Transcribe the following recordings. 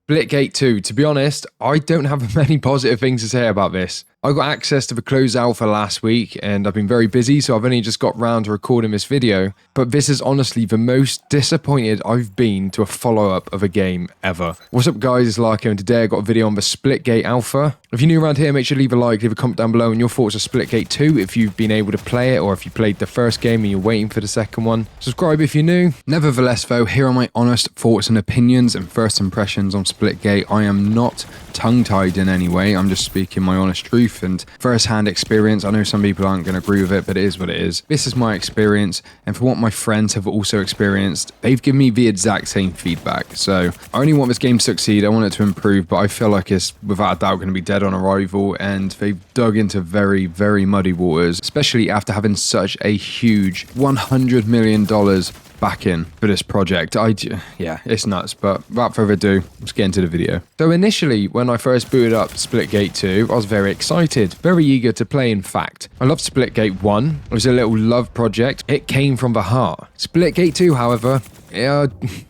Splitgate 2, to be honest, I don't have many positive things to say about this. I got access to the closed alpha last week and I've been very busy, so I've only just got round to recording this video. But this is honestly the most disappointed I've been to a follow-up of a game ever. What's up guys, it's Larko and today I got a video on the Splitgate alpha. If you're new around here, make sure to leave a like, leave a comment down below on your thoughts of Splitgate 2 if you've been able to play it or if you played the first game and you're waiting for the second one. Subscribe if you're new. Nevertheless though, here are my honest thoughts and opinions and first impressions on Splitgate. I am not tongue-tied in any way, I'm just speaking my honest truth and first-hand experience. I know some people aren't going to agree with it, but it is what it is. This is my experience, and for what my friends have also experienced, they've given me the exact same feedback. So I only want this game to succeed, I want it to improve, but I feel like it's without a doubt going to be dead on arrival, and they've dug into very, very muddy waters, especially after having such a huge $100 million back in for this project. Yeah, it's nuts, but without further ado, let's get into the video. So initially, when I first booted up Splitgate 2, I was very excited, very eager to play in fact. I loved Splitgate 1, it was a little love project, it came from the heart. Splitgate 2, however, yeah,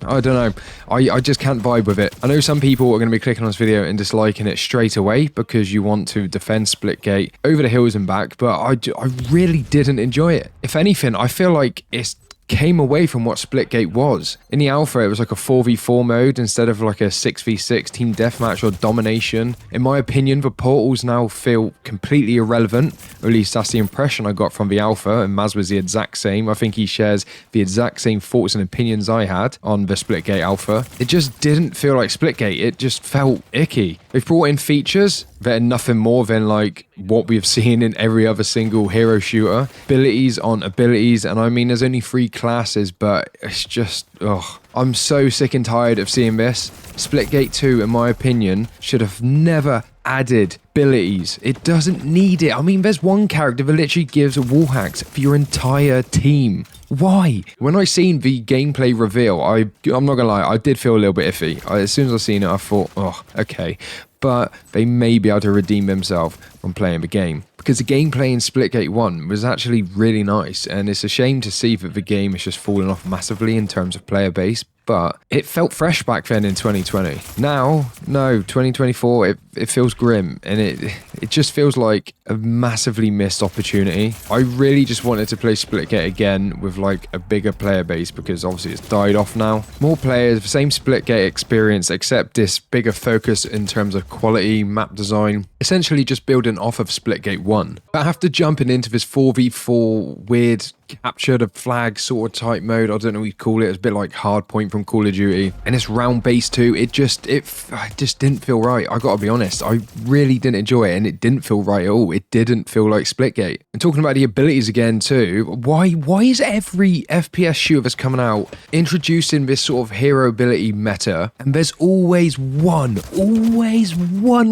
I don't know. I just can't vibe with it. I know some people are going to be clicking on this video and disliking it straight away because you want to defend Splitgate over the hills and back, but I really didn't enjoy it. If anything, I feel like it's came away from what Splitgate was. In the alpha, it was like a 4v4 mode instead of like a 6v6 team deathmatch or domination. In my opinion, the portals now feel completely irrelevant, or at least that's the impression I got from the alpha, and Maz was the exact same. I think he shares the exact same thoughts and opinions I had on the Splitgate alpha. It just didn't feel like Splitgate, it just felt icky. They've brought in features that are nothing more than like what we've seen in every other single hero shooter. Abilities on abilities, and I mean there's only 3 classes, but it's just, ugh. I'm so sick and tired of seeing this. Splitgate 2, in my opinion, should have never added abilities. It doesn't need it. I mean, there's one character that literally gives wall hacks for your entire team. Why? When I seen the gameplay reveal, I'm not gonna lie, I did feel a little bit iffy. As soon as I seen it, I thought, oh, okay. But they may be able to redeem themselves from playing the game. Because the gameplay in Splitgate 1 was actually really nice, and it's a shame to see that the game is just falling off massively in terms of player base, but it felt fresh back then in 2020. Now, no, 2024, it feels grim, and it just feels like a massively missed opportunity. I really just wanted to play Splitgate again with like a bigger player base, because obviously it's died off now. More players, the same Splitgate experience, except this bigger focus in terms of quality, map design, essentially just building off of Splitgate 1. But after jumping into this 4v4 weird capture the flag sort of type mode, I don't know what you call it, it's a bit like Hardpoint from Call of Duty, and it's round based too, it just didn't feel right. I gotta be honest, I really didn't enjoy it, and it didn't feel right at all. It didn't feel like Splitgate. And talking about the abilities again too, why is every FPS shooter that's coming out introducing this sort of hero ability meta, and there's always one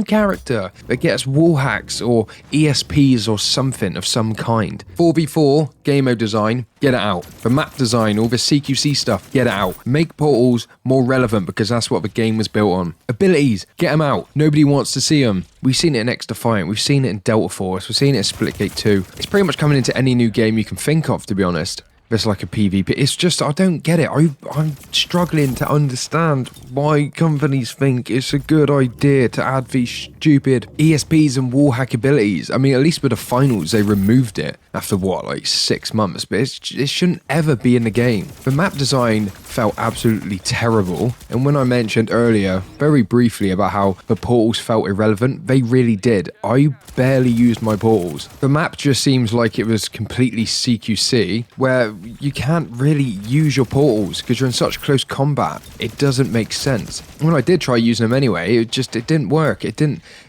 character that gets wall hacks or ESPs or something of some kind. 4v4 game mode design, get it out. The map design, all the CQC stuff, get it out. Make portals more relevant, because that's what the game was built on. Abilities, get them out. Nobody wants to see them. We've seen it in X-Defiant, we've seen it in Delta Force, we've seen it in Splitgate 2. It's pretty much coming into any new game you can think of, to be honest. There's like a PvP. It's just, I don't get it. I'm struggling to understand why companies think it's a good idea to add these stupid ESPs and wall hack abilities. I mean, at least with the finals, they removed it after what, like 6 months, but it shouldn't ever be in the game. The map design felt absolutely terrible. And when I mentioned earlier, very briefly, about how the portals felt irrelevant, they really did. I barely used my portals. The map just seems like it was completely CQC, where you can't really use your portals because you're in such close combat. It doesn't make sense. When I did try using them anyway, it didn't work.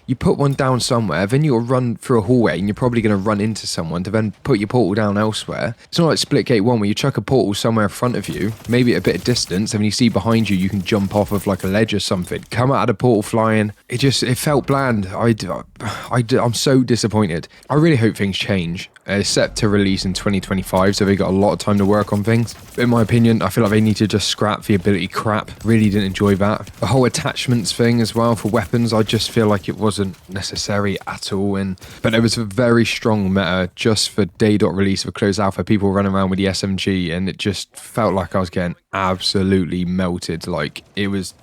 You put one down somewhere, then you'll run through a hallway and you're probably going to run into someone to then put your portal down elsewhere. It's not like Splitgate 1 where you chuck a portal somewhere in front of you, maybe at a bit of distance, and when you see behind you, you can jump off of like a ledge or something. Come out of the portal flying. It felt bland. I'm so disappointed. I really hope things change. It's set to release in 2025, so they got a lot of time to work on things. But in my opinion, I feel like they need to just scrap the ability crap. Really didn't enjoy that. The whole attachments thing as well for weapons, I just feel like it was wasn't necessary at all. But there was a very strong meta just for day dot release of a closed alpha. People running around with the SMG, and it just felt like I was getting absolutely melted. Like it was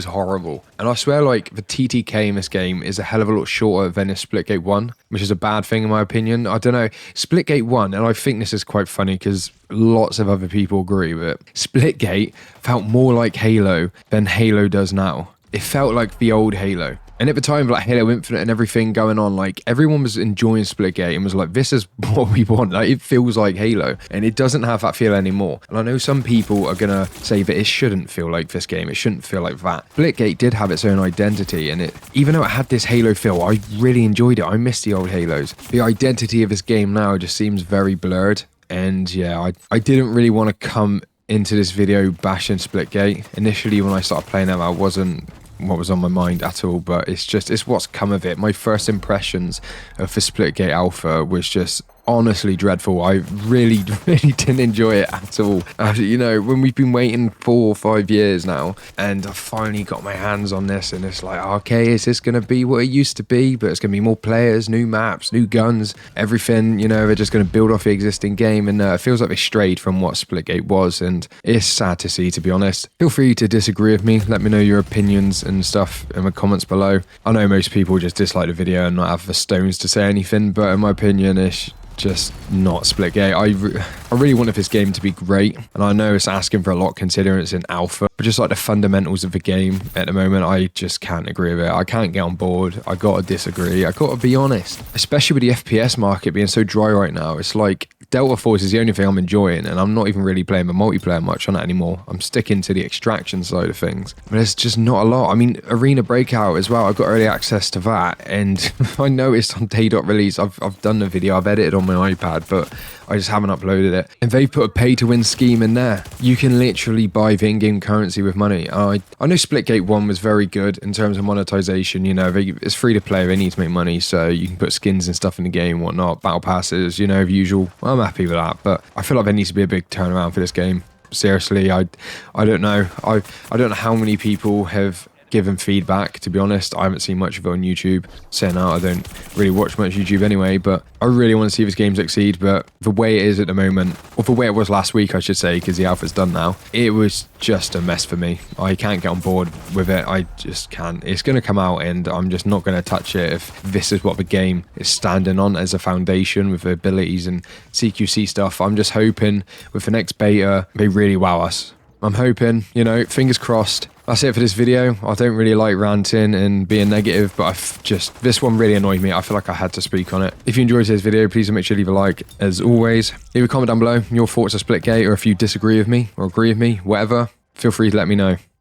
horrible. And I swear, like the TTK in this game is a hell of a lot shorter than a Splitgate 1, which is a bad thing in my opinion. I don't know. Splitgate 1, and I think this is quite funny because lots of other people agree with it. Splitgate felt more like Halo than Halo does now. It felt like the old Halo. And at the time, like Halo Infinite and everything going on, like everyone was enjoying Splitgate and was like, this is what we want. Like it feels like Halo, and it doesn't have that feel anymore. And I know some people are gonna say that it shouldn't feel like this game. It shouldn't feel like that. Splitgate did have its own identity, and even though it had this Halo feel, I really enjoyed it. I miss the old Halos. The identity of this game now just seems very blurred. And yeah, I didn't really want to come into this video bashing Splitgate. Initially, when I started playing it, I wasn't what was on my mind at all, but it's what's come of it. My first impressions of the Splitgate alpha was just honestly dreadful. I really didn't enjoy it at all. You know, when we've been waiting 4 or 5 years now, and I finally got my hands on this, and it's like, okay, is this going to be what it used to be? But it's going to be more players, new maps, new guns, everything. You know, they're just going to build off the existing game, and it feels like they strayed from what Splitgate was, and it's sad to see, to be honest. Feel free to disagree with me. Let me know your opinions and stuff in the comments below. I know most people just dislike the video and not have the stones to say anything, but in my opinion, it's just not Splitgate. I really wanted this game to be great, and I know it's asking for a lot considering it's in alpha, but just like the fundamentals of the game at the moment, I just can't agree with it. I can't get on board. I gotta disagree. I gotta be honest, especially with the FPS market being so dry right now. It's like Delta Force is the only thing I'm enjoying, and I'm not even really playing the multiplayer much on that anymore. I'm sticking to the extraction side of things, but it's just not a lot. I mean, Arena Breakout as well, I've got early access to that, and I noticed on day dot release, I've done the video, I've edited on my iPad, but I just haven't uploaded it, and they put a pay to win scheme in there. You can literally buy the in-game currency with money. I know Splitgate 1 was very good in terms of monetization. You know, it's free to play, they need to make money, so you can put skins and stuff in the game and whatnot, battle passes, you know, the usual. I'm happy with that, but I feel like there needs to be a big turnaround for this game. Seriously, I don't know. I don't know how many people have given feedback. To be honest, I haven't seen much of it on YouTube. Saying that, I don't really watch much YouTube anyway, but I really want to see this game succeed. But the way it is at the moment, or the way it was last week, I should say, because the alpha's done now, it was just a mess for me. I can't get on board with it. I just can't. It's going to come out, and I'm just not going to touch it if this is what the game is standing on as a foundation with the abilities and CQC stuff. I'm just hoping with the next beta, they really wow us. I'm hoping, you know, fingers crossed. That's it for this video. I don't really like ranting and being negative, but this one really annoyed me. I feel like I had to speak on it. If you enjoyed this video, please make sure to leave a like. As always, leave a comment down below your thoughts on Splitgate, or if you disagree with me or agree with me, whatever, feel free to let me know.